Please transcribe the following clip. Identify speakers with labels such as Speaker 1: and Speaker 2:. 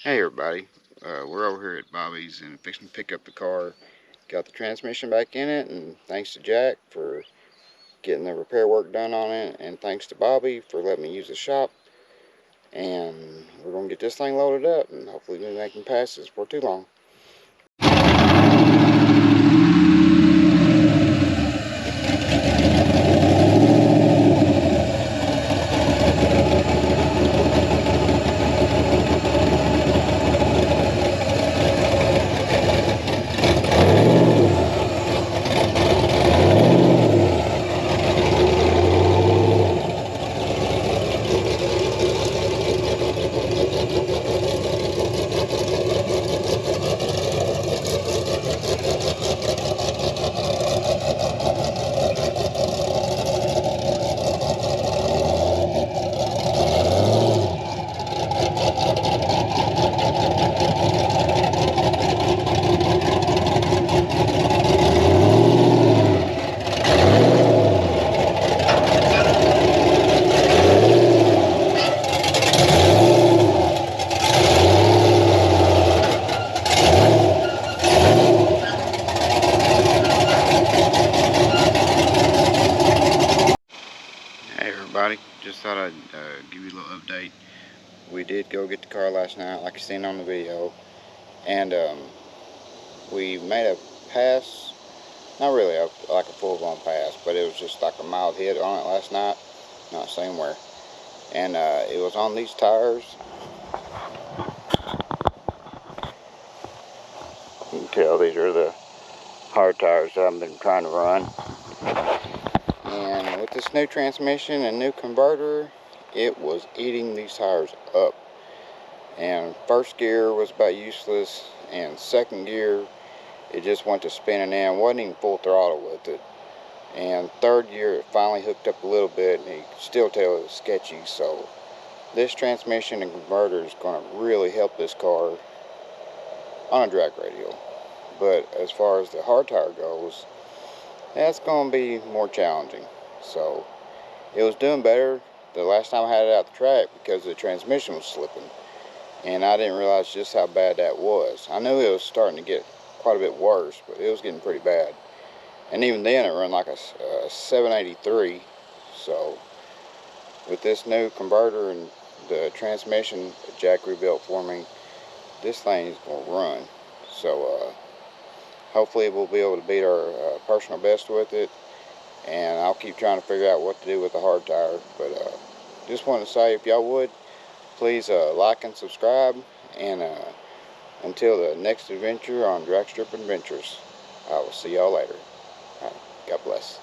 Speaker 1: Hey everybody, we're over here at Bobby's and fixing to pick up the car. Got the transmission back in it, and thanks to Jack for getting the repair work done on it, and thanks to Bobby for letting me use the shop. And we're going to get this thing loaded up, and hopefully we'll be making passes for too long. Hey everybody, just thought I'd give you a little update. We did go get the car last night, like you seen on the video, and we made a pass. Not really like a full-blown pass, but it was just like a mild hit on it last night. Not saying where. And it was on these tires. You can tell these are the hard tires that I've been trying to run. And with this new transmission and new converter, it was eating these tires up. And first gear was about useless, and second gear, it just went to spinning in. Wasn't even full throttle with it. And third gear, it finally hooked up a little bit, and you could still tell it was sketchy. So this transmission and converter is going to really help this car on a drag radial. But as far as the hard tire goes, that's going to be more challenging. So it was doing better the last time I had it out the track because the transmission was slipping, and I didn't realize just how bad that was. I knew it was starting to get quite a bit worse, but it was getting pretty bad. And even then it ran like a 783. So with this new converter and the transmission that Jack rebuilt for me, this thing is going to run. So hopefully we'll be able to beat our personal best with it, and I'll keep trying to figure out what to do with the hard tire. But just wanted to say, if y'all would, please like and subscribe, and until the next adventure on Drag Strip Adventures, I will see y'all later. All right, God bless.